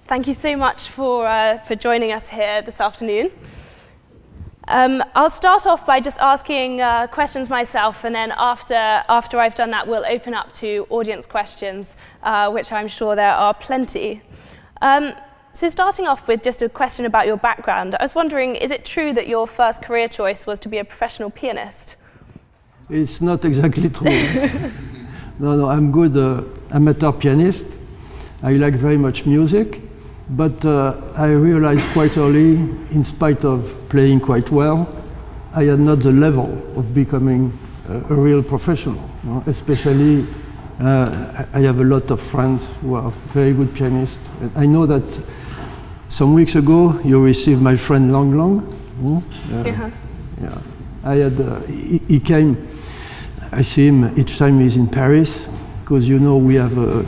Thank you so much for joining us here this afternoon. I'll start off by just asking questions myself, and then after I've done that, we'll open up to audience questions, which I'm sure there are plenty. So starting off with just a question about your background, I was wondering, is it true that your first career choice was to be a professional pianist? It's not exactly true. No, I'm good amateur pianist. I like very much music, but I realized quite early, in spite of playing quite well, I had not the level of becoming a real professional. Especially, I have a lot of friends who are very good pianists. And I know that some weeks ago you received my friend Lang. Yeah, he came. I see him each time he's in Paris, because you know we have a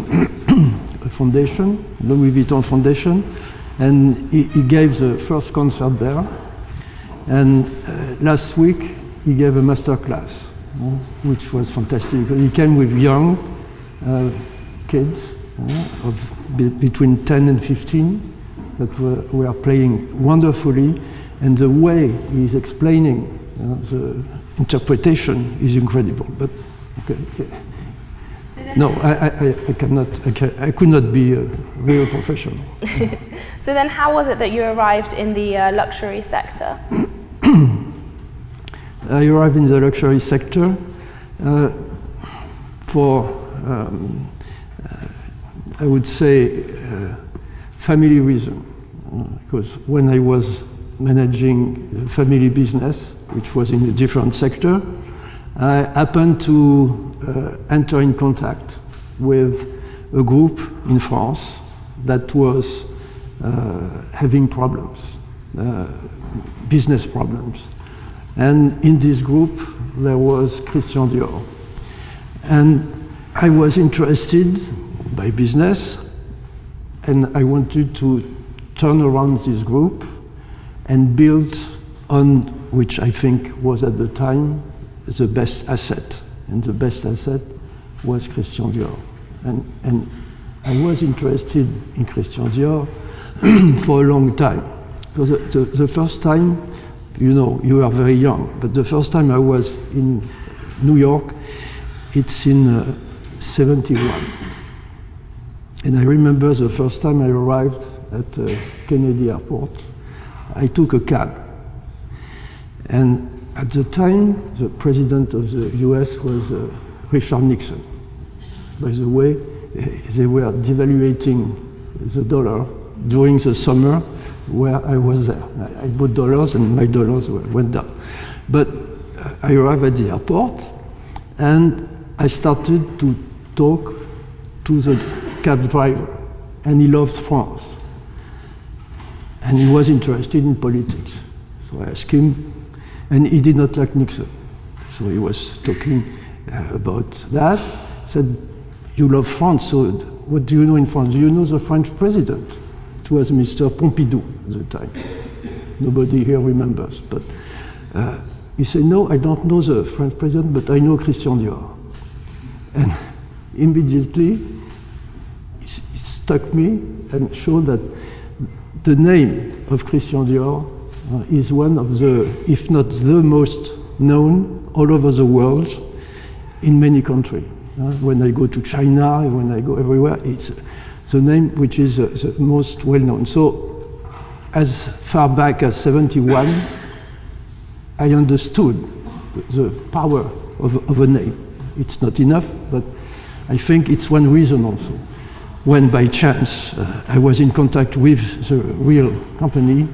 foundation, Louis Vuitton Foundation, and he gave the first concert there. And last week he gave a master class, which was fantastic. He came with young kids of between 10 and 15 that were playing wonderfully, and the way he's explaining the interpretation is incredible. But okay. No, I cannot. I could not be a real professional. So then, how was it that you arrived in the luxury sector? I arrived in the luxury sector for, I would say, family reason. Because when I was managing family business, which was in a different sector, I happened to enter in contact with a group in France that was having problems, business problems. And in this group, there was Christian Dior. And I was interested by business, and I wanted to turn around this group and build on which I think was at the time the best asset. And the best asset was Christian Dior. And I was interested in Christian Dior for a long time. Because the first time, you know, you are very young, but the first time I was in New York, it's in 71. And I remember the first time I arrived at Kennedy Airport, I took a cab. And at the time, the president of the US was Richard Nixon. By the way, they were devaluating the dollar during the summer where I was there. I bought dollars and my dollars went down. But I arrived at the airport and I started to talk to the cab driver, and he loved France. And he was interested in politics. So I asked him, and he did not like Nixon. So he was talking about that. He said, you love France, so what do you know in France? Do you know the French president? It was Mr. Pompidou at the time. Nobody here remembers. But he said, no, I don't know the French president, but I know Christian Dior. And immediately, it struck me and showed that the name of Christian Dior is one of the, if not the most known all over the world in many countries. When I go to China, when I go everywhere, it's the name which is the most well known. So as far back as 71, I understood the power of a name. It's not enough, but I think it's one reason also. When by chance I was in contact with the real company,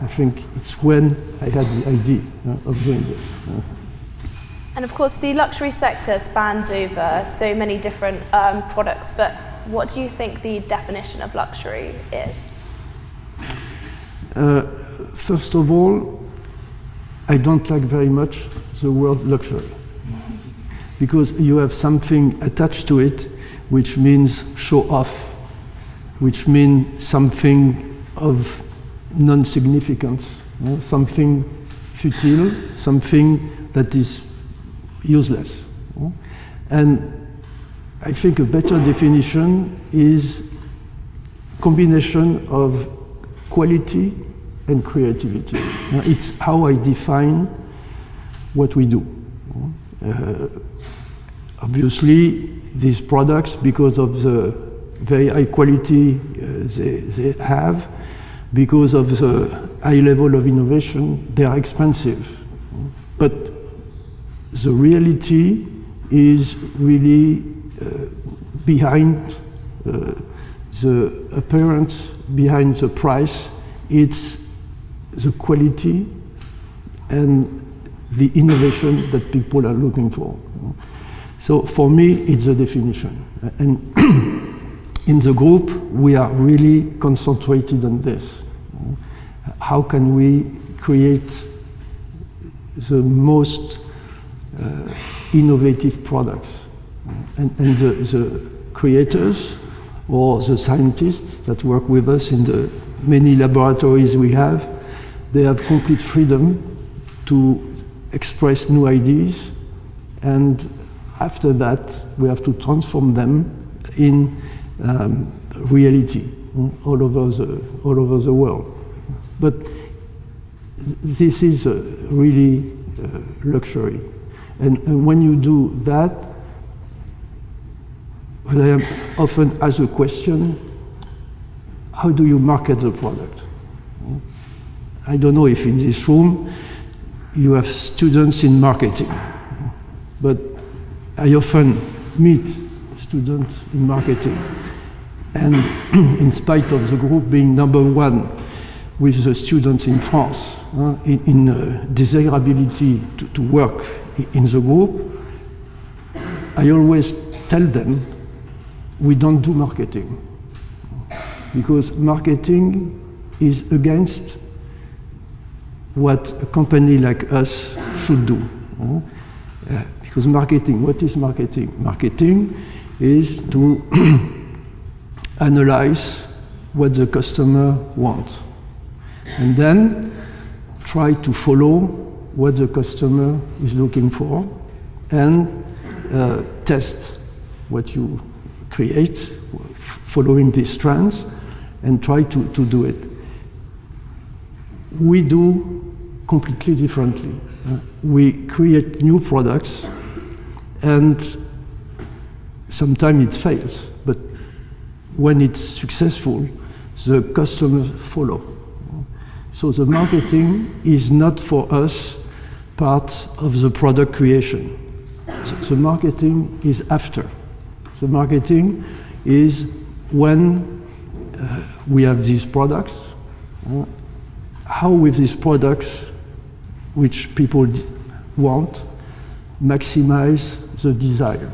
I think it's when I had the idea of doing this. And of course, the luxury sector spans over so many different products, but what do you think the definition of luxury is? First of all, I don't like very much the word luxury, because you have something attached to it which means show off, which means something of non-significance, something futile, something that is useless. And I think a better definition is combination of quality and creativity. It's how I define what we do. Obviously, these products, because of the very high quality they have, because of the high level of innovation, they are expensive. But the reality is really behind the appearance, behind the price. It's the quality and the innovation that people are looking for. So for me, it's the definition. And in the group, we are really concentrated on this. How can we create the most innovative products? And the creators or the scientists that work with us in the many laboratories we have, they have complete freedom to express new ideas, and after that we have to transform them in reality all over the world. But this is really luxury, and when you do that, I am often asked a question: how do you market the product? I don't know if in this room you have students in marketing, but I often meet students in marketing, and in spite of the group being #1 with the students in France in desirability to work in the group, I always tell them we don't do marketing, because marketing is against what a company like us should do. Because marketing, what is marketing? Marketing is to analyze what the customer wants, and then try to follow what the customer is looking for, and test what you create, following these trends, and try to do it. We do completely differently. We create new products, and sometimes it fails, but when it's successful, the customers follow. So the marketing is not for us part of the product creation. The marketing is after. The marketing is when we have these products, how with these products, which people want, maximize the desire.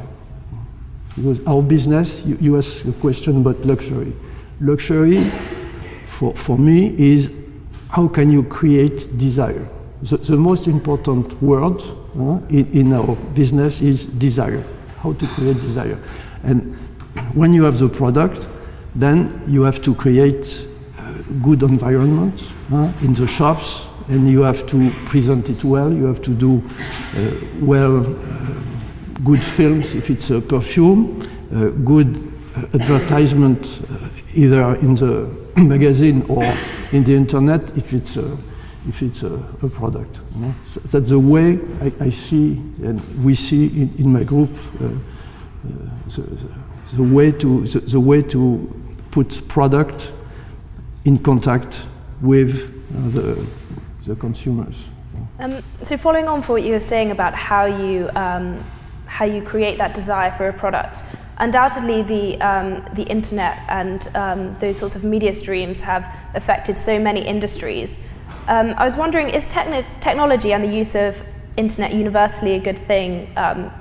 Because our business, you asked a question about luxury. Luxury, for me, is how can you create desire? The most important word in our business is desire. How to create desire. And when you have the product, then you have to create good environment in the shops, and you have to present it well. You have to do good films if it's a perfume, good advertisement either in the magazine or in the internet if it's a product. So that's the way I see, and we see in my group, the way to put product in contact with the consumers. So following on from what you were saying about how you create that desire for a product, undoubtedly the internet and those sorts of media streams have affected so many industries. I was wondering, is technology and the use of internet universally a good thing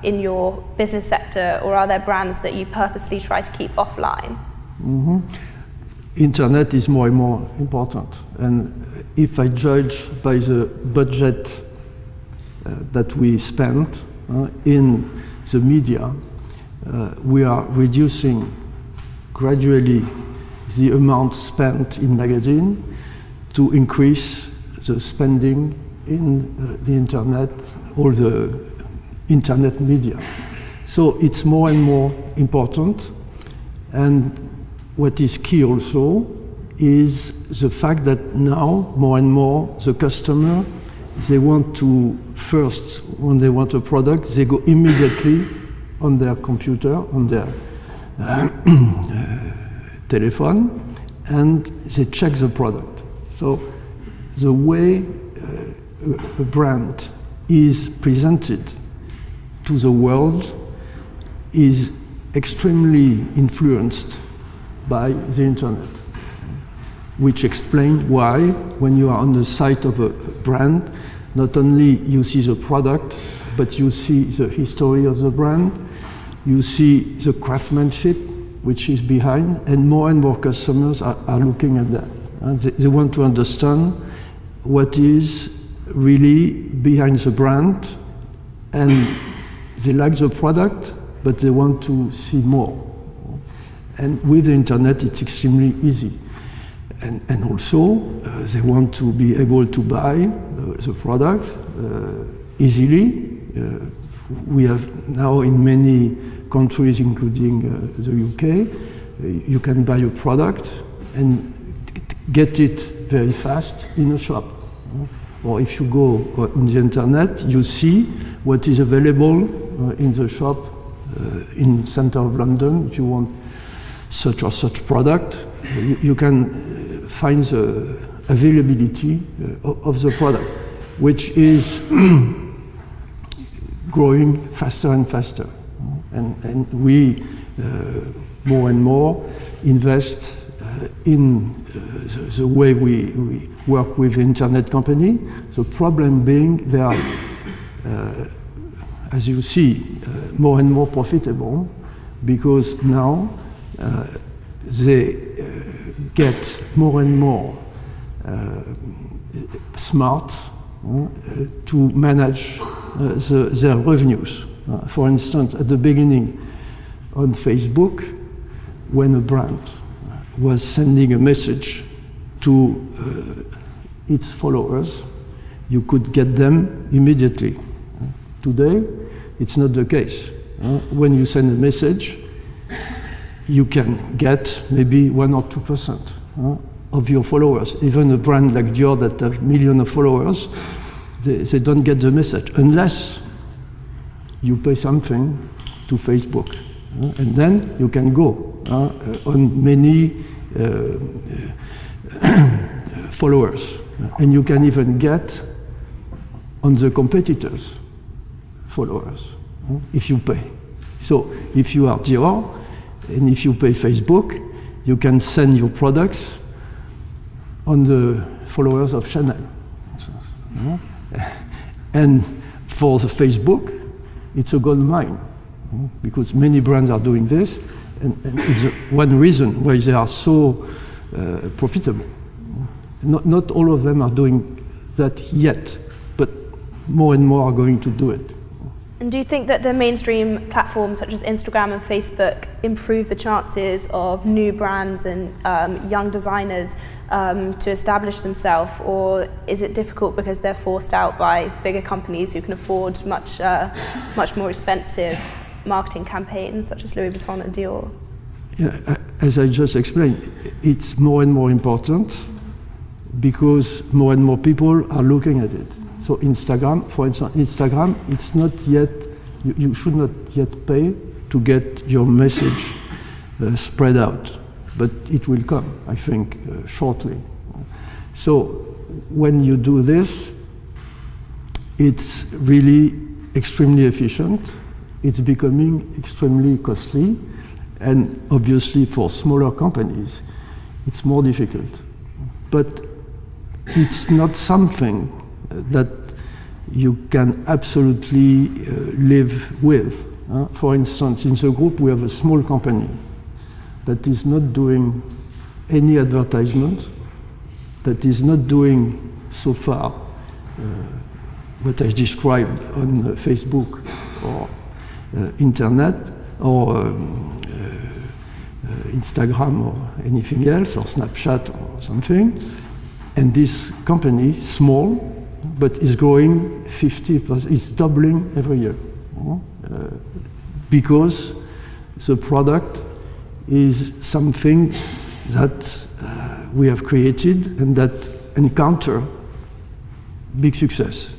in your business sector, or are there brands that you purposely try to keep offline? Mm-hmm. Internet is more and more important, and if I judge by the budget that we spend in the media, we are reducing gradually the amount spent in magazine to increase the spending in the internet, all the internet media. So it's more and more important, and what is key also is the fact that now, more and more, the customer, they want to first, when they want a product, they go immediately on their computer, on their telephone, and they check the product. So the way a brand is presented to the world is extremely influenced by the internet, which explains why when you are on the site of a brand, not only you see the product, but you see the history of the brand, you see the craftsmanship which is behind, and more customers are looking at that. And they want to understand what is really behind the brand, and they like the product, but they want to see more. And with the internet, it's extremely easy. And also, they want to be able to buy the product easily. We have now in many countries, including the UK, you can buy a product and get it very fast in a shop. Or if you go on the internet, you see what is available in the shop in the center of London. If you want such or such product, you can find the availability of the product, which is growing faster and faster. And we more and more invest in the way we work with internet company. The problem being they are, as you see, more and more profitable, because now they get more and more smart to manage their revenues. For instance, at the beginning on Facebook, when a brand was sending a message to its followers, you could get them immediately. Today, it's not the case. When you send a message, you can get maybe 1 or 2% of your followers. Even a brand like Dior that have millions of followers, they don't get the message unless you pay something to Facebook. And then you can go on many followers. And you can even get on the competitors' followers if you pay. So if you are Dior, and if you pay Facebook, you can send your products on the followers of Chanel. And for the Facebook, it's a gold mine, because many brands are doing this, and it's one reason why they are so profitable. Not all of them are doing that yet, but more and more are going to do it. And do you think that the mainstream platforms such as Instagram and Facebook improve the chances of new brands and young designers to establish themselves, or is it difficult because they're forced out by bigger companies who can afford much more expensive marketing campaigns such as Louis Vuitton and Dior? Yeah, as I just explained, it's more and more important because more and more people are looking at it. So Instagram, for instance, Instagram, it's not yet, you should not yet pay to get your message spread out, but it will come, I think, shortly. So when you do this, it's really extremely efficient. It's becoming extremely costly, and obviously for smaller companies, it's more difficult. But it's not something that you can absolutely live with. For instance, in the group we have a small company that is not doing any advertisement, that is not doing so far what I described on Facebook or internet or Instagram or anything else, or Snapchat or something. And this company, small, but is growing 50%, it's doubling every year. Because the product is something that we have created and that encounter big success.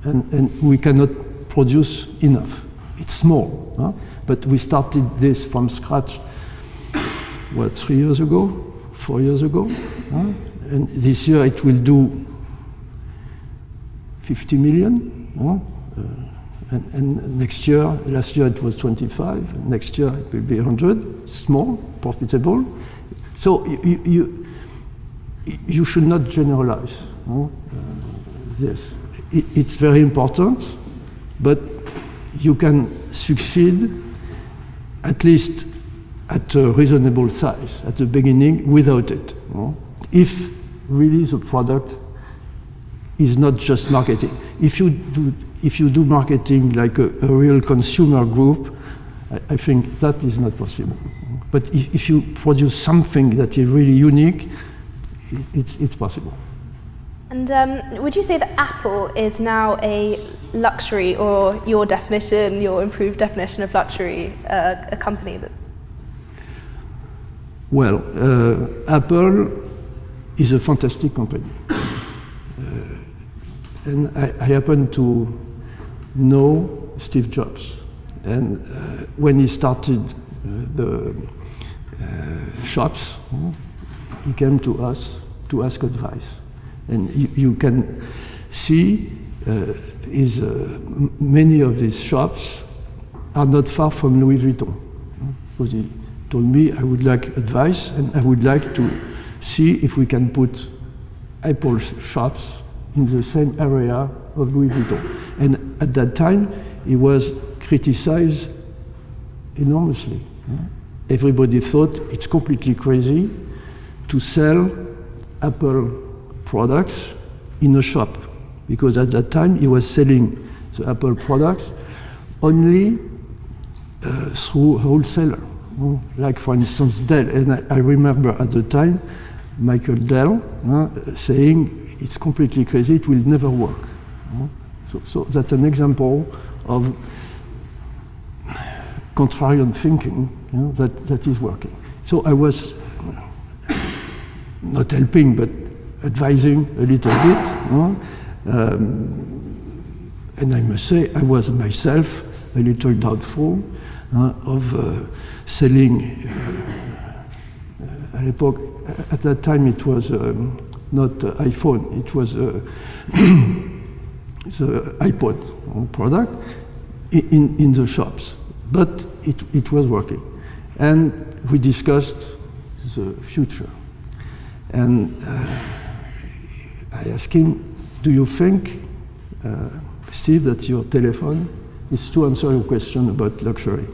And we cannot produce enough. It's small, but we started this from scratch, 3 years ago, 4 years ago? And this year it will do 50 million. And next year, last year it was 25, next year it will be 100, small, profitable. So you should not generalize this. It's very important, but you can succeed at least at a reasonable size at the beginning without it. If really the product is not just marketing. If you do marketing like a real consumer group, I think that is not possible. But if you produce something that is really unique, it's possible. And would you say that Apple is now a luxury, or your definition, your improved definition of luxury, a company that? Well, Apple is a fantastic company. And I happen to know Steve Jobs. And when he started the shops, he came to us to ask advice. And you can see many of these shops are not far from Louis Vuitton. Because he told me I would like advice and I would like to see if we can put Apple shops in the same area of Louis Vuitton. And at that time, he was criticized enormously. Everybody thought it's completely crazy to sell Apple products in a shop, because at that time he was selling the Apple products only through wholesaler, like for instance Dell. And I remember at the time Michael Dell saying it's completely crazy, it will never work. So that's an example of contrarian thinking that is working. So I was not helping, but advising a little bit. And I must say, I was myself a little doubtful of selling. At that time, it was not iPhone, it was the iPod product in the shops. But it was working. And we discussed the future. And I asked him, do you think, Steve, that your telephone is, to answer your question about luxury,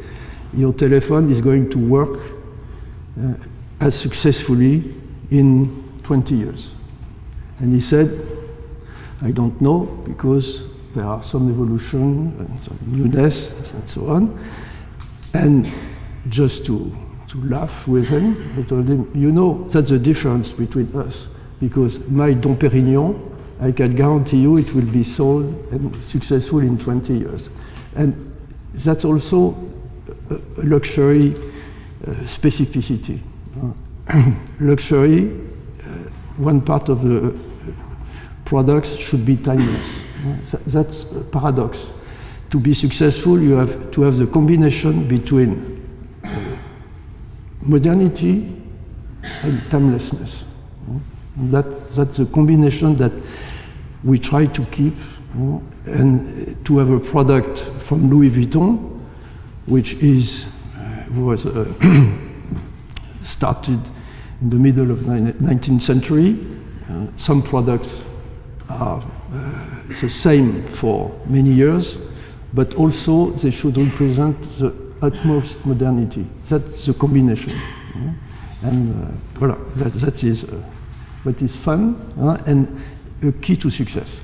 your telephone is going to work as successfully in 20 years? And he said, I don't know, because there are some evolution and some newness and so on. And just to laugh with him, I told him, you know, that's the difference between us, because my Dom Pérignon, I can guarantee you it will be sold and successful in 20 years. And that's also a luxury specificity. Luxury, one part of the products should be timeless. That's a paradox. To be successful, you have to have the combination between modernity and timelessness. That's the combination that we try to keep, and to have a product from Louis Vuitton, which was started in the middle of the 19th century. Some products are the same for many years, but also they should represent the utmost modernity. That's the combination. And voilà, that is what is fun and a key to success.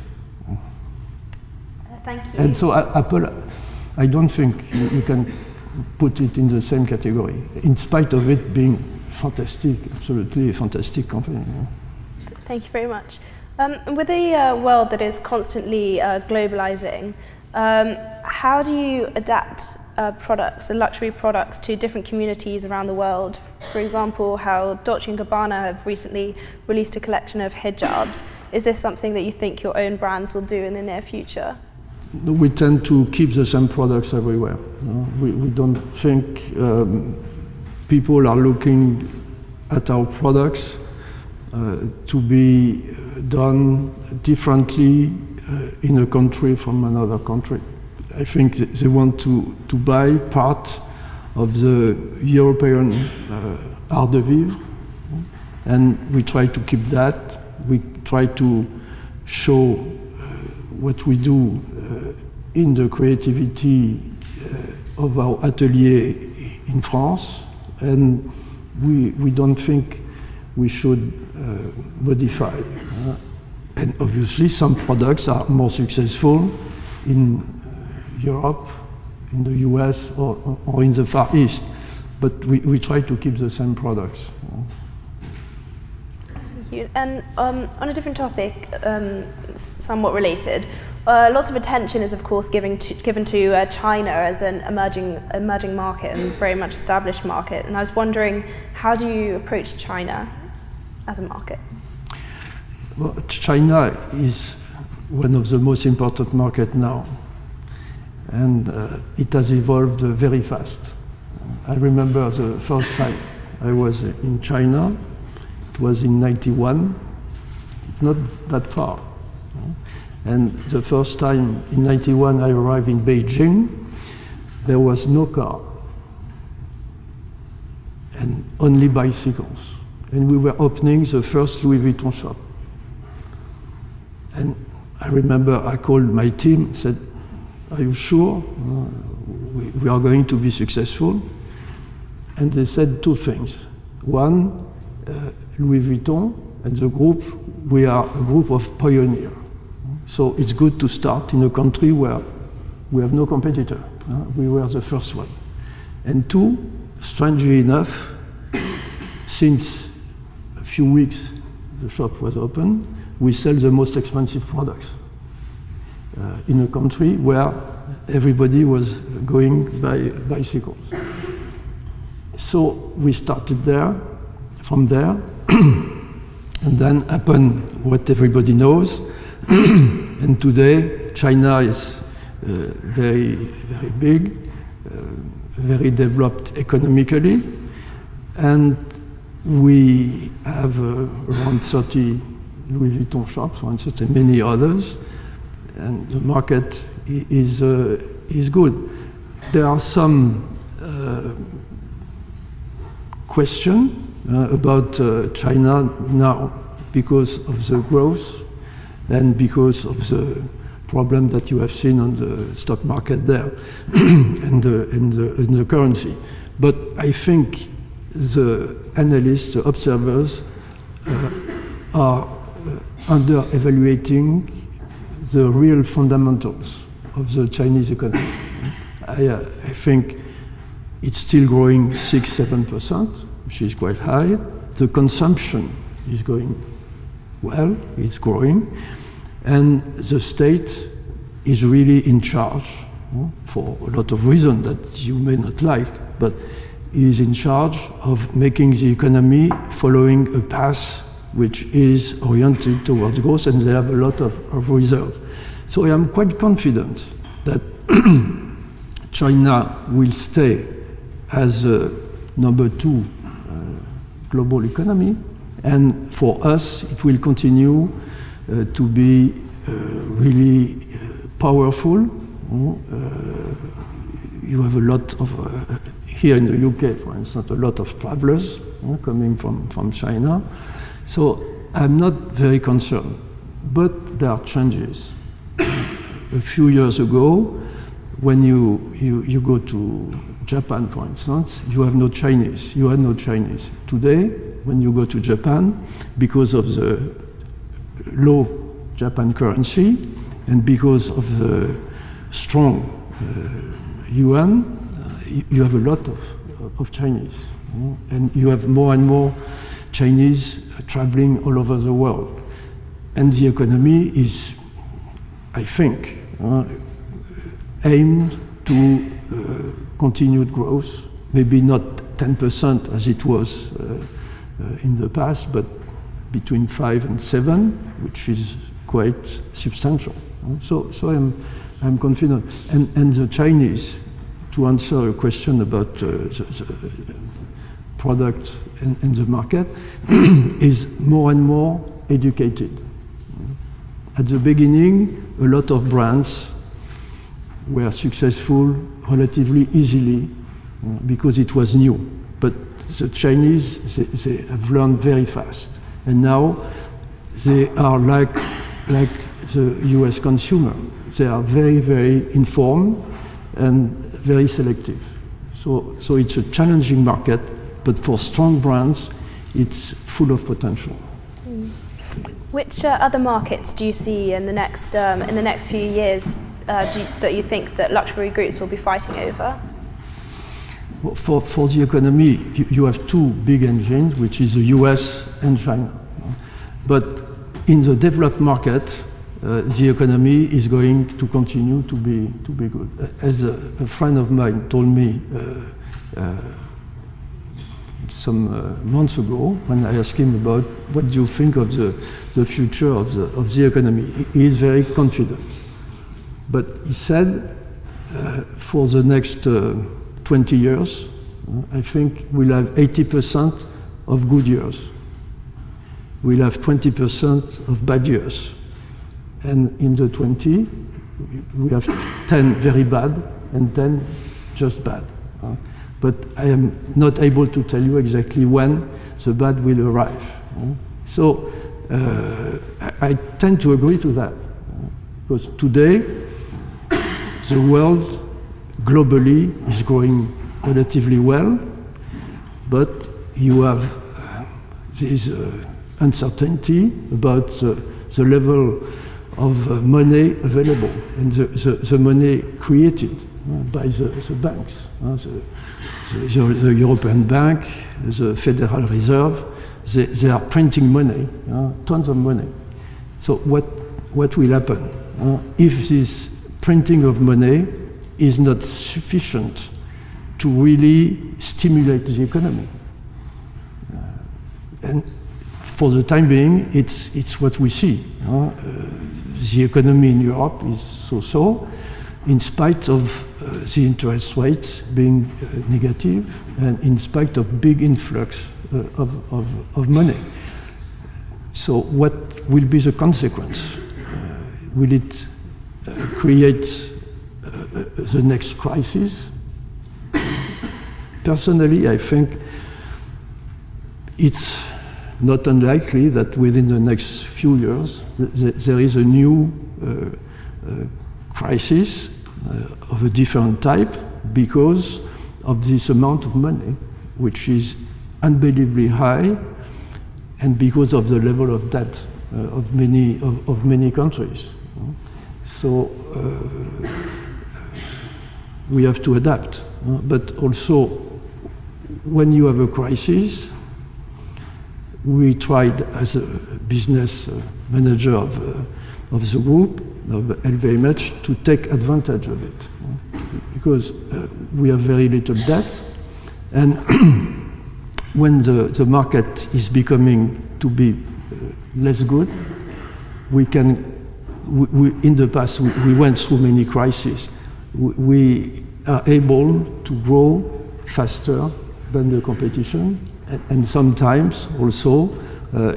Thank you. And so Apple, I don't think you can put it in the same category, in spite of it being fantastic, absolutely a fantastic company. Thank you very much. With a world that is constantly globalizing, how do you adapt products, luxury products, to different communities around the world. For example, how Dolce & Gabbana have recently released a collection of hijabs. Is this something that you think your own brands will do in the near future? We tend to keep the same products everywhere. We don't think people are looking at our products to be done differently in a country from another country. I think they want to buy part of the European art de vivre, and we try to keep that. We try to show what we do in the creativity of our atelier in France, and we don't think we should modify. And obviously some products are more successful in Europe, in the US, or in the Far East, but we try to keep the same products. Thank you. And on a different topic, somewhat related, lots of attention is of course given to China as an emerging market and very much established market. And I was wondering, how do you approach China as a market? Well, China is one of the most important markets now, and it has evolved very fast. I remember the first time I was in China, it was in '91. It's not that far. And the first time in '91 I arrived in Beijing, there was no car and only bicycles. And we were opening the first Louis Vuitton shop. And I remember I called my team and said, "Are you sure we are going to be successful?" And they said two things. One, Louis Vuitton and the group, we are a group of pioneers. So it's good to start in a country where we have no competitor. We were the first one. And two, strangely enough, since a few weeks the shop was open, we sell the most expensive products in a country where everybody was going by bicycles. So we started from there, and then happened what everybody knows. And today, China is very, very big, very developed economically, and we have around 30 Louis Vuitton shops, for instance, and many others, and the market is good. There are some questions about China now because of the growth and because of the problem that you have seen on the stock market there and the currency. But I think the analysts, the observers are under-evaluating the real fundamentals of the Chinese economy. I think it's still growing 6-7%, which is quite high. The consumption is going well, it's growing, and the state is really in charge for a lot of reasons that you may not like, but is in charge of making the economy following a path which is oriented towards growth, and they have a lot of reserve. So I am quite confident that China will stay as a number 2 global economy, and for us it will continue to be really powerful. You have a lot of, here in the UK, for instance, a lot of travelers coming from China. So I'm not very concerned, but there are changes. A few years ago, when you go to Japan, for instance, you have no Chinese. You had no Chinese. Today, when you go to Japan, because of the low Japan currency and because of the strong yuan, you have a lot of Chinese. And you have more and more Chinese traveling all over the world. And the economy is, I think, aimed to continued growth, maybe not 10% as it was in the past, but between 5 and 7, which is quite substantial. So I'm confident. And the Chinese, to answer a question about the product and the market, is more and more educated. At the beginning, a lot of brands were successful relatively easily because it was new. But the Chinese, they have learned very fast. And now they are like the US consumer. They are very, very informed and very selective. So it's a challenging market, but for strong brands, it's full of potential. Which other markets do you see in the next few years that you think that luxury groups will be fighting over? Well, for the economy, you have two big engines, which is the US and China. But in the developed market, the economy is going to continue to be good. As a friend of mine told me some months ago, when I asked him about what do you think of the future of the economy, he is very confident. But he said, for the next 20 years, I think we'll have 80% of good years. We'll have 20% of bad years. And in the 20, we have 10 very bad and 10 just bad. But I am not able to tell you exactly when the bad will arrive. So I tend to agree to that. Because today, the world globally is growing relatively well, but you have this uncertainty about the level of money available and the money created by the banks. The European Bank, the Federal Reserve, they are printing money, tons of money. So what will happen if this printing of money is not sufficient to really stimulate the economy? And for the time being, it's what we see. The economy in Europe is so-so, in spite of the interest rates being negative, and in spite of big influx of money. So what will be the consequence? Will it create the next crisis? Personally, I think it's not unlikely that within the next few years there is a new crisis of a different type because of this amount of money, which is unbelievably high, and because of the level of debt of many countries. So we have to adapt. But also, when you have a crisis, we tried as a business manager of the group, of LVMH, to take advantage of it. Because we have very little debt, and when the market is becoming to be less good, we can, in the past we went through many crises, we are able to grow faster than the competition, and sometimes also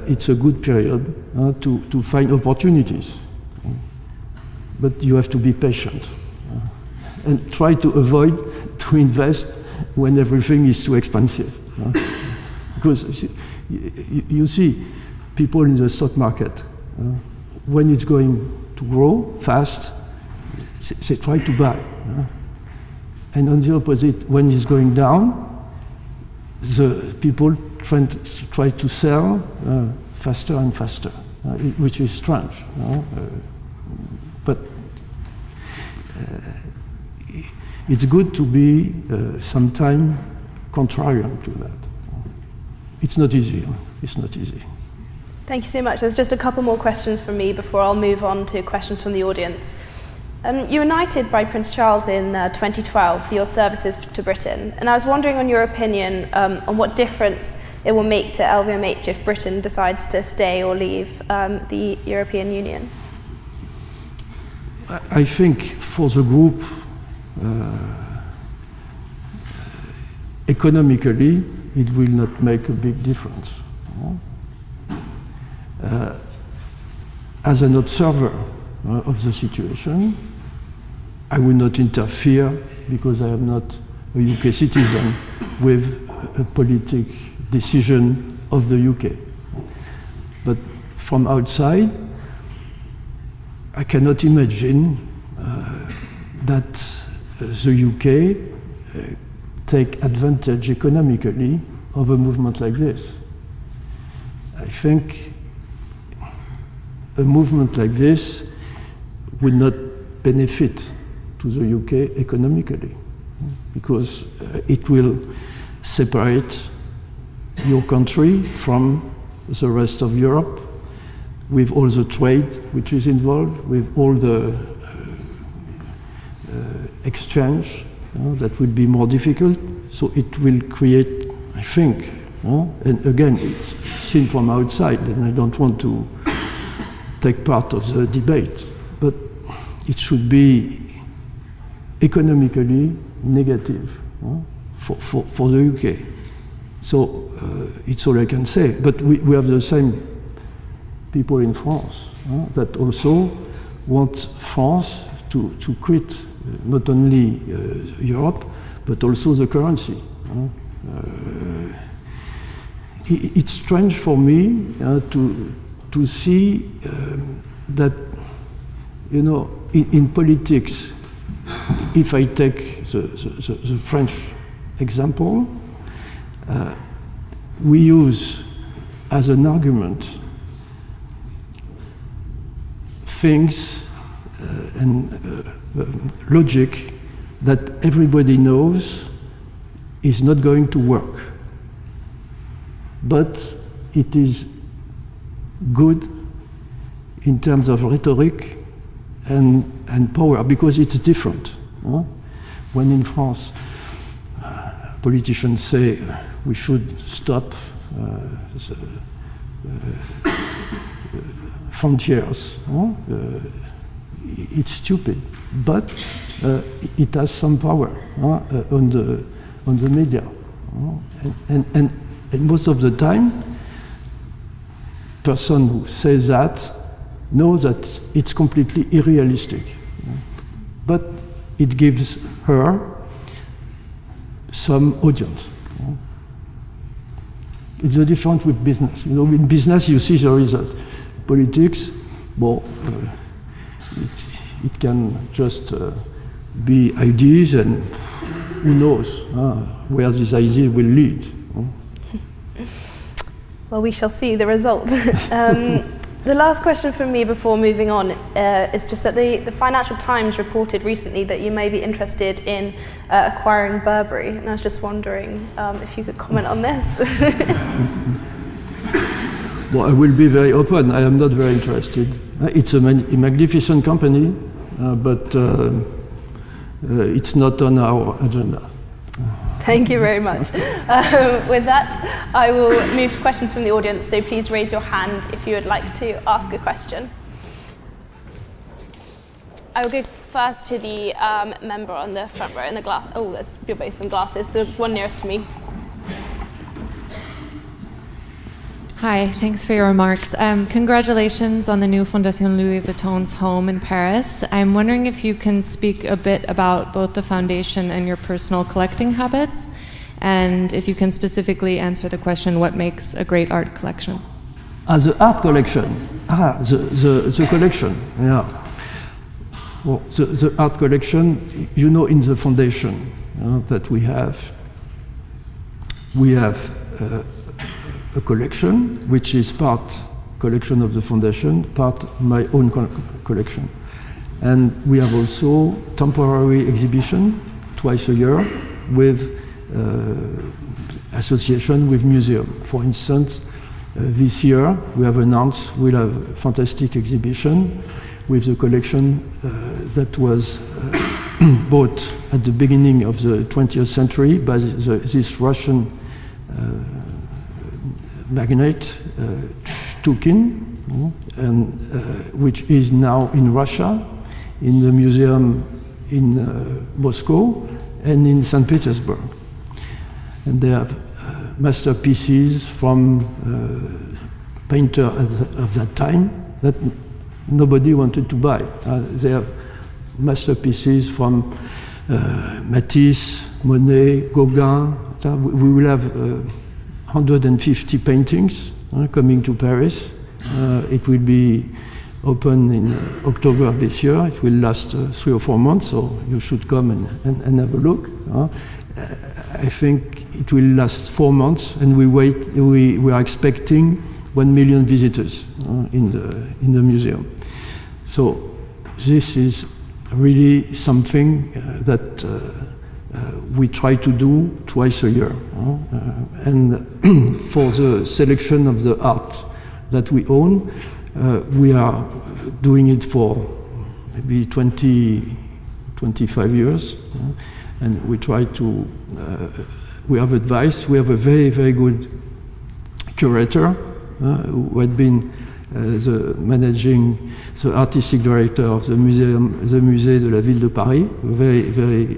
it's a good period to find opportunities. But you have to be patient and try to avoid to invest when everything is too expensive. Because you see people in the stock market, when it's going to grow fast, they try to buy. And on the opposite, when it's going down, the people try to sell faster and faster, which is strange. But it's good to be sometime contrarian to that. It's not easy. It's not easy. Thank you so much. There's just a couple more questions from me before I'll move on to questions from the audience. You were knighted by Prince Charles in 2012 for your services to Britain, and I was wondering on your opinion on what difference it will make to LVMH if Britain decides to stay or leave the European Union. I think for the group, economically, it will not make a big difference. As an observer of the situation, I will not interfere because I am not a UK citizen with a politic decision of the UK. But from outside, I cannot imagine that the UK take advantage economically of a movement like this. I think a movement like this will not benefit to the UK economically because it will separate your country from the rest of Europe with all the trade which is involved, with all the exchange that will be more difficult. So it will create, I think, and again, it's seen from outside, and I don't want to take part of the debate, but it should be economically negative for the UK. So it's all I can say. But we have the same people in France that also want France to quit not only Europe, but also the currency. It's strange for me to see that, you know, in politics, if I take the French example, we use as an argument things and logic that everybody knows is not going to work. But it is good in terms of rhetoric and power, because it's different. When in France, politicians say we should stop frontiers, it's stupid, but it has some power on the media, and most of the time, person who says that knows that it's completely unrealistic, but it gives her some audience. It's the difference with business. You know, in business you see the result. Politics, well, it can just be ideas, and who knows where these ideas will lead. Well, we shall see the result. The last question from me before moving on is just that the Financial Times reported recently that you may be interested in acquiring Burberry, and I was just wondering if you could comment on this. Well, I will be very open. I am not very interested. It's a magnificent company, but it's not on our agenda. Thank you very much. With that, I will move to questions from the audience, so please raise your hand if you would like to ask a question. I will go first to the member on the front row in the glass. Oh, you're both in glasses. The one nearest to me. Hi, thanks for your remarks. Congratulations on the new Fondation Louis Vuitton's home in Paris. I'm wondering if you can speak a bit about both the foundation and your personal collecting habits, and if you can specifically answer the question, what makes a great art collection? The art collection. The collection, yeah. Well, the art collection, you know, in the foundation that we have a collection, which is part collection of the foundation, part my own collection. And we have also temporary exhibition twice a year with association with museum. For instance, this year we have announced we'll have a fantastic exhibition with the collection that was bought at the beginning of the 20th century by this Russian magnate, Chúc, and which is now in Russia, in the museum in Moscow and in St. Petersburg. And they have masterpieces from painter of that time that nobody wanted to buy. They have masterpieces from Matisse, Monet, Gauguin. We will have 150 paintings coming to Paris. It will be open in October this year. It will last 3 or 4 months, so you should come and have a look. I think it will last 4 months, and we are expecting 1 million visitors in the museum. So this is really something that we try to do twice a year. And for the selection of the art that we own, we are doing it for maybe 25 years. And we try to, we have advice. We have a very, very good curator who had been the artistic director of the Musée de la Ville de Paris, very, very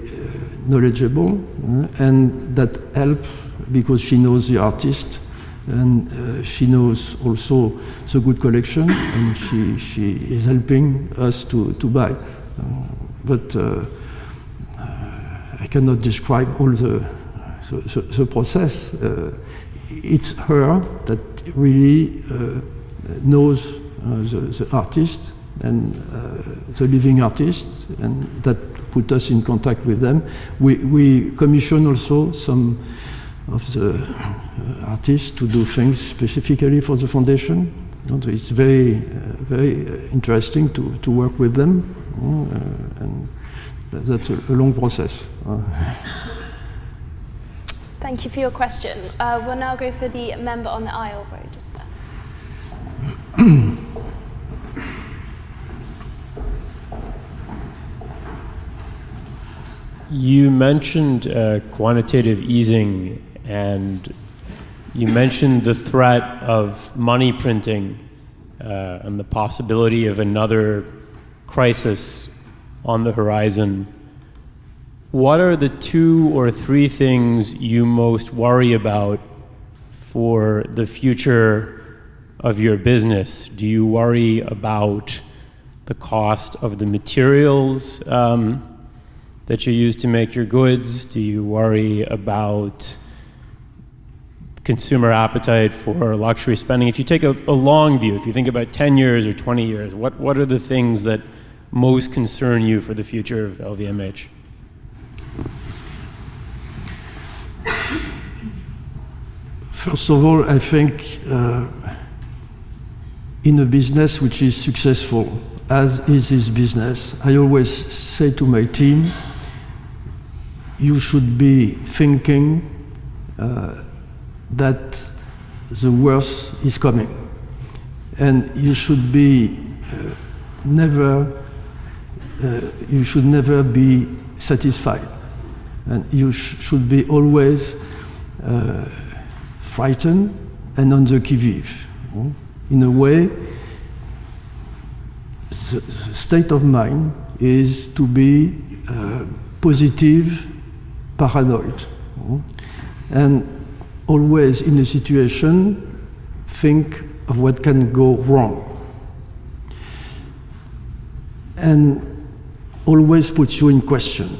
knowledgeable, and that helps because she knows the artist, and she knows also the good collection, and she is helping us to buy. But I cannot describe all the process. It's her that really knows the artist and the living artist, and that put us in contact with them. We commission also some of the artists to do things specifically for the foundation. It's very, very interesting to work with them, and that's a long process. Thank you for your question. We'll now go for the member on the aisle row just there. You mentioned quantitative easing, and you mentioned the threat of money printing and the possibility of another crisis on the horizon. What are the 2 or 3 things you most worry about for the future of your business? Do you worry about the cost of the materials that you use to make your goods? Do you worry about consumer appetite for luxury spending? If you take a long view, if you think about 10 years or 20 years, what are the things that most concern you for the future of LVMH? First of all, I think in a business which is successful, as is this business, I always say to my team, you should be thinking that the worst is coming. And you should be you should never be satisfied. And you should be always frightened and on the qui-vive. In a way, the state of mind is to be positive, paranoid. And always in a situation, think of what can go wrong. And always puts you in question.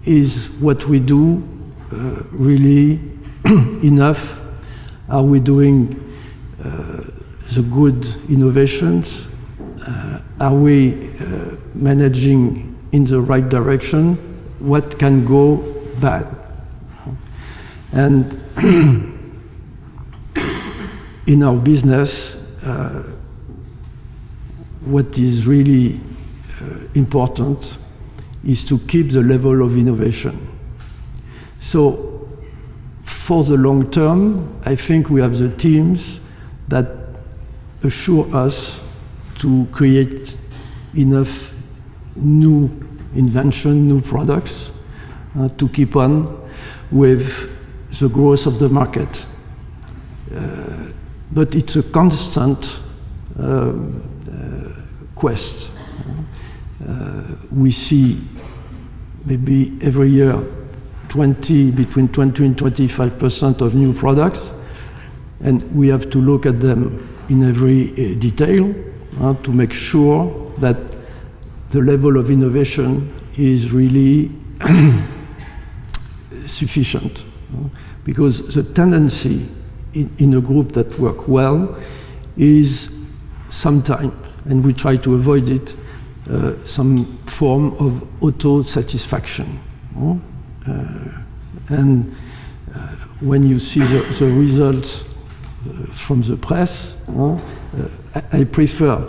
Is what we do really enough? Are we doing the good innovations? Are we managing in the right direction? What can go bad? And in our business, what is really important is to keep the level of innovation. So for the long term, I think we have the teams that assure us to create enough new invention, new products to keep on with the growth of the market. But it's a constant quest. We see maybe every year between 20 and 25% of new products, and we have to look at them in every detail to make sure that the level of innovation is really sufficient. Because the tendency in a group that work well is sometimes, and we try to avoid it, some form of auto-satisfaction. And when you see the results from the press, I prefer,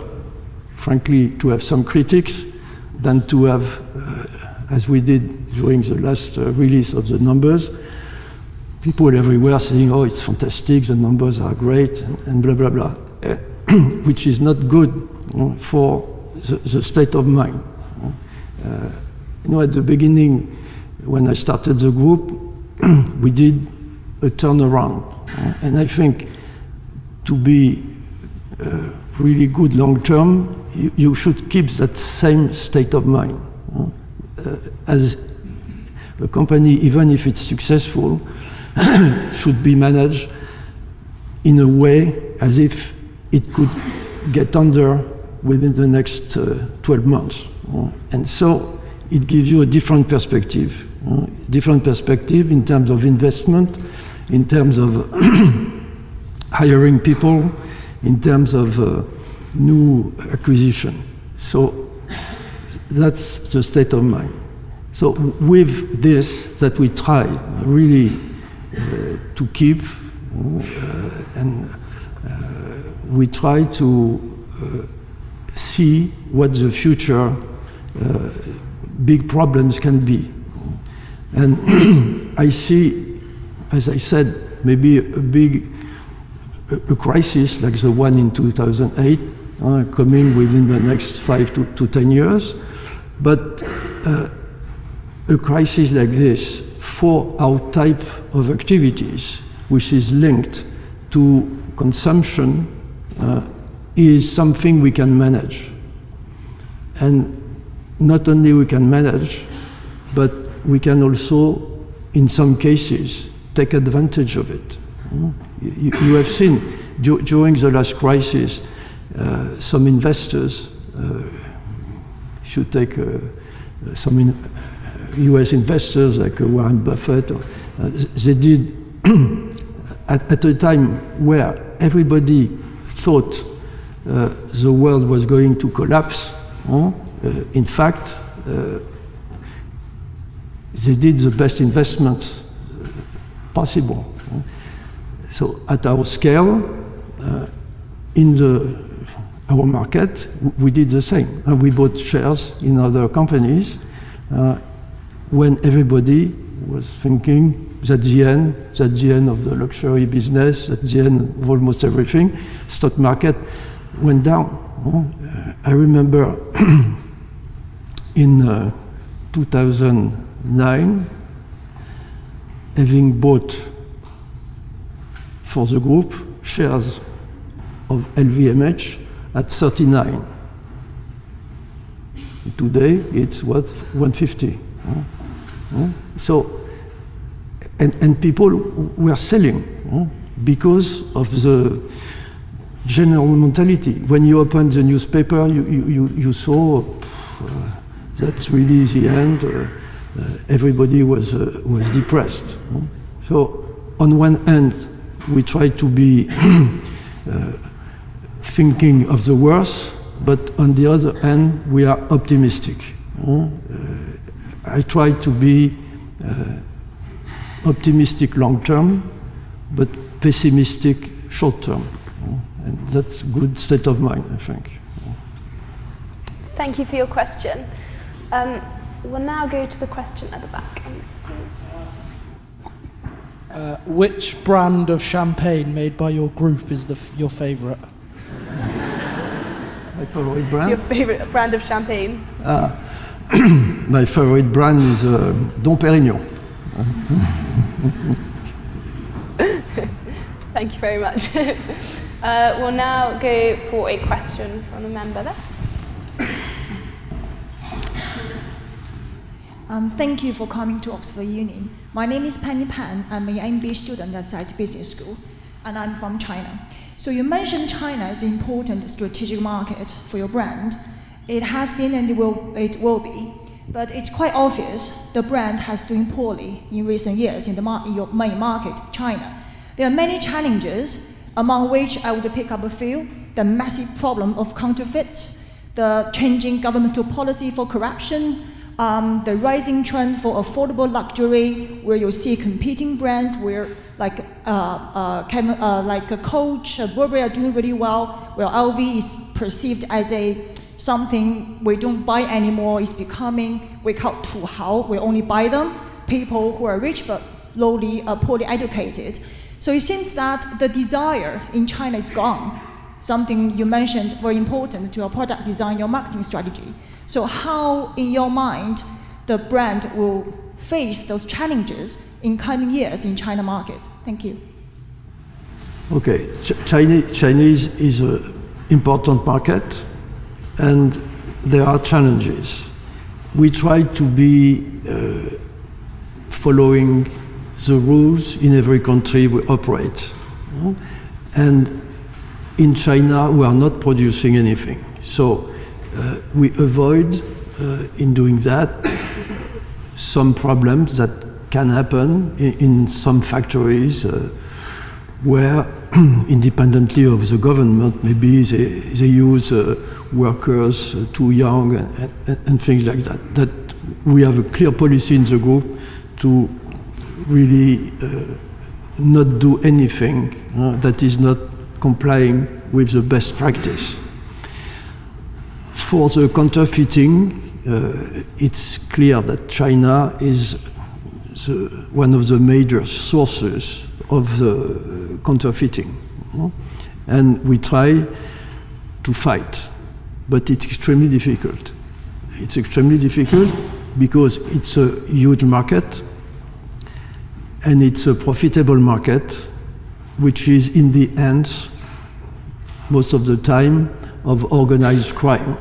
frankly, to have some critics than to have, as we did during the last release of the numbers, people everywhere saying, oh, it's fantastic, the numbers are great, and blah, blah, blah, which is not good for the state of mind. At the beginning, when I started the group, we did a turnaround. And I think to be really good long term, you should keep that same state of mind. As a company, even if it's successful, should be managed in a way as if it could get under within the next 12 months. And so it gives you a different perspective in terms of investment, in terms of hiring people, in terms of new acquisition. So that's the state of mind. So with this, that we try really to keep, and we try to see what the future big problems can be. And I see, as I said, maybe a crisis like the one in 2008 coming within the next 5 to 10 years. But a crisis like this for our type of activities, which is linked to consumption, is something we can manage. And not only we can manage, but we can also, in some cases, take advantage of it. You have seen during the last crisis, some investors, if you take some US investors like Warren Buffett, they did at a time where everybody thought the world was going to collapse. In fact, they did the best investment possible. So at our scale, in our market, we did the same. We bought shares in other companies when everybody was thinking that's the end of the luxury business, that's the end of almost everything. Stock market went down. I remember in 2009, having bought for the group shares of LVMH at 39. Today it's what, 150. So, and people were selling because of the general mentality. When you opened the newspaper, you saw that's really the end. Everybody was depressed. So on one hand, we try to be thinking of the worst, but on the other hand, we are optimistic. I try to be optimistic long term, but pessimistic short term. And that's a good state of mind, I think. Thank you for your question. We'll now go to the question at the back. Which brand of champagne made by your group is your favourite? My favorite brand? Your favorite brand of champagne? My favorite brand is Dom Pérignon. Thank you very much. We'll now go for a question from a member there. Thank you for coming to Oxford Uni. My name is Penny Pan. I'm an MBA student at Science Business School, and I'm from China. So you mentioned China is an important strategic market for your brand. It has been and it will be, but it's quite obvious the brand has doing poorly in recent years in your main market, China. There are many challenges, among which I would pick up a few: the massive problem of counterfeits, the changing governmental policy for corruption, the rising trend for affordable luxury, where you see competing brands where like a Coach, Burberry are doing really well, where LV is perceived as something we don't buy anymore. It's becoming, we call 土豪, we only buy them, people who are rich but poorly educated. So it seems that the desire in China is gone. Something you mentioned very important to your product design, your marketing strategy. So how, in your mind, the brand will face those challenges in coming years in China market? Thank you. Okay, Chinese is an important market, and there are challenges. We try to be following the rules in every country we operate. And in China, we are not producing anything. So we avoid, in doing that, some problems that can happen in some factories where, independently of the government, maybe they use workers too young and things like that. That we have a clear policy in the group to really not do anything that is not complying with the best practice. For the counterfeiting, it's clear that China is one of the major sources of the counterfeiting. And we try to fight, but it's extremely difficult. It's extremely difficult because it's a huge market, and it's a profitable market, which is in the hands, most of the time, of organized crime.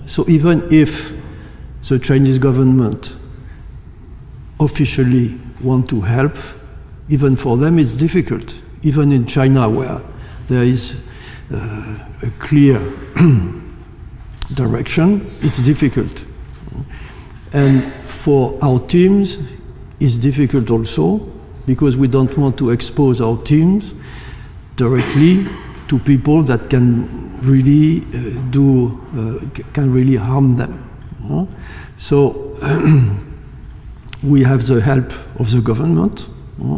So even if the Chinese government officially want to help, even for them it's difficult. Even in China, where there is a clear direction, it's difficult. And for our teams, it's difficult also, because we don't want to expose our teams directly to people that can really can really harm them. So we have the help of the government,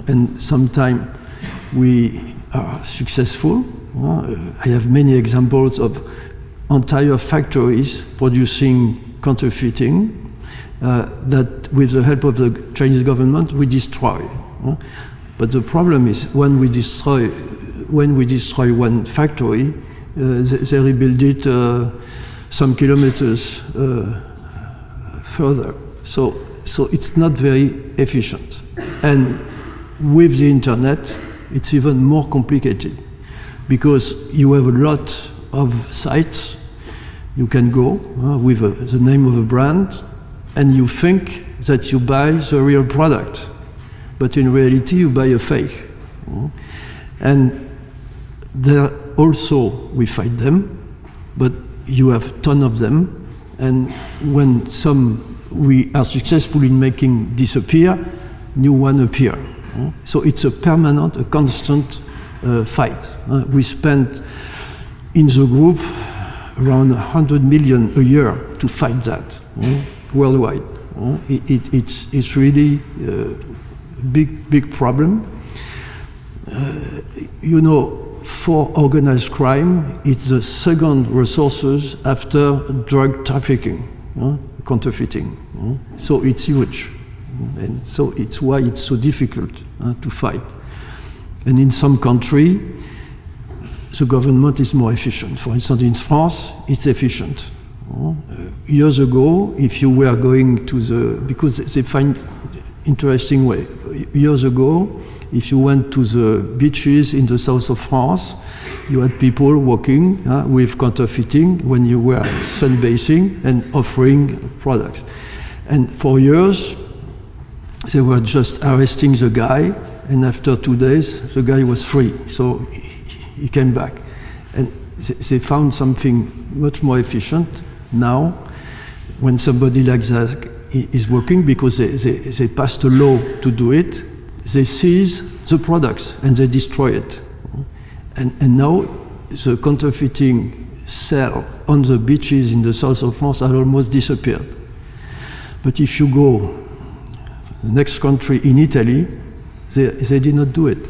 and sometimes we are successful. I have many examples of entire factories producing counterfeiting that, with the help of the Chinese government, we destroy. But the problem is when we destroy one factory, they rebuild it some kilometers further. So it's not very efficient. And with the internet, it's even more complicated, because you have a lot of sites you can go with the name of a brand, and you think that you buy the real product, but in reality you buy a fake. And there also we fight them, but you have a ton of them, and when some we are successful in making disappear, new one appear. So it's a permanent, a constant fight. We spend in the group around 100 million a year to fight that worldwide. It's really a big problem. You know, for organized crime, it's the second resources after drug trafficking, counterfeiting. So it's huge. And so it's why it's so difficult to fight. And in some country, the government is more efficient. For instance, in France, it's efficient. Years ago, if you were going to because they find interesting way. Years ago, if you went to the beaches in the south of France, you had people walking with counterfeiting when you were sunbathing and offering products. And for years, they were just arresting the guy, and after 2 days, the guy was free. So he came back. And they found something much more efficient now when somebody like that is working, because they passed a law to do it. They seize the products and they destroy it. And now the counterfeiting cell on the beaches in the south of France has almost disappeared. But if you go the next country in Italy, they did not do it,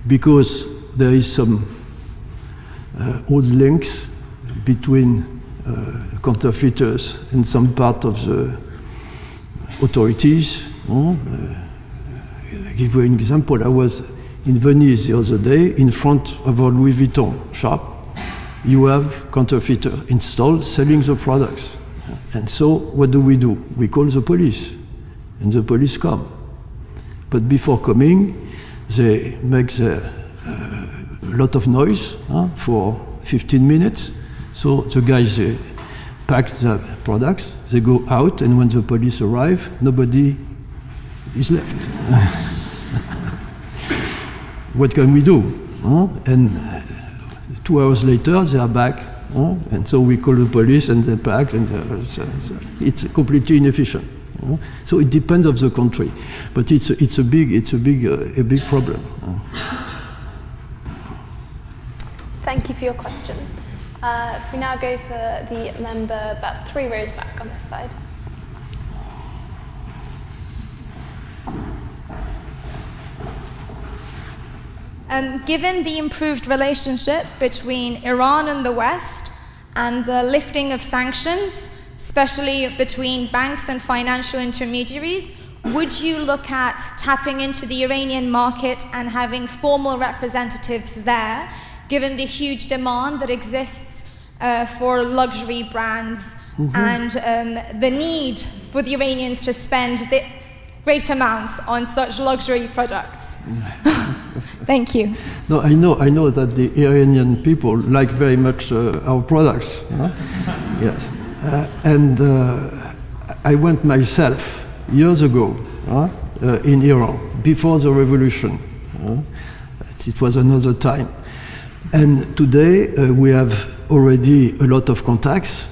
because there is some old links between counterfeiters and some part of the authorities. I'll give you an example. I was in Venice the other day, in front of our Louis Vuitton shop. You have counterfeiter installed selling the products. And so what do? We call the police, and the police come. But before coming, they make a lot of noise for 15 minutes. So the guys pack the products, they go out, and when the police arrive, nobody is left. What can we do? And 2 hours later, they are back, and so we call the police, and they pack, and it's completely inefficient. So it depends on the country, but it's a big problem. Thank you for your question. If we now go for the member about 3 rows back on this side. Given the improved relationship between Iran and the West and the lifting of sanctions, especially between banks and financial intermediaries, would you look at tapping into the Iranian market and having formal representatives there, given the huge demand that exists for luxury brands and the need for the Iranians to spend the great amounts on such luxury products? Thank you. No, I know that the Iranian people like very much our products. Yes, and I went myself years ago in Iran before the revolution. It was another time, and today we have already a lot of contacts,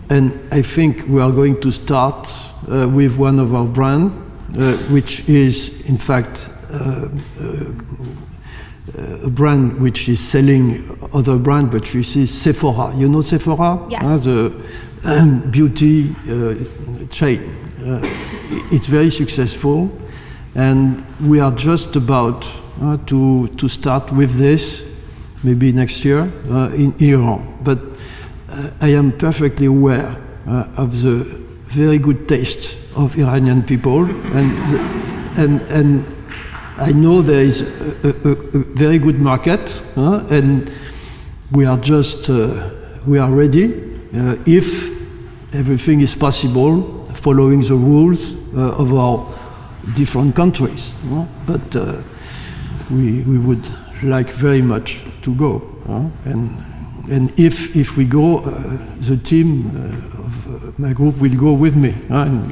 and I think we are going to start with one of our brands, which is in fact a brand which is selling other brand, but you see Sephora. You know Sephora? Yes. The beauty chain. It's very successful, and we are just about to start with this, maybe next year in Iran. But I am perfectly aware of the very good taste of Iranian people, and I know there is a very good market, and we are ready if everything is possible, following the rules of our different countries. But we would like very much to go, and if we go, the team of my group will go with me, and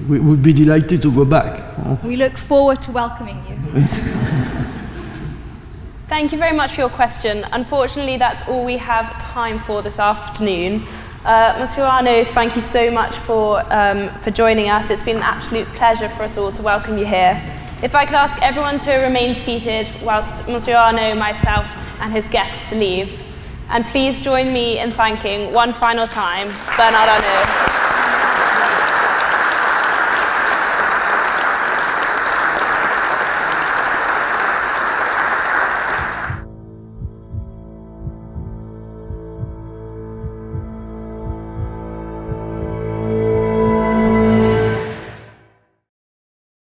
we would be delighted to go back. We look forward to welcoming you. Thank you very much for your question. Unfortunately, that's all we have time for this afternoon. Monsieur Arnault, thank you so much for joining us. It's been an absolute pleasure for us all to welcome you here. If I could ask everyone to remain seated whilst Monsieur Arnault, myself, and his guests leave. And please join me in thanking one final time Bernard Arnault.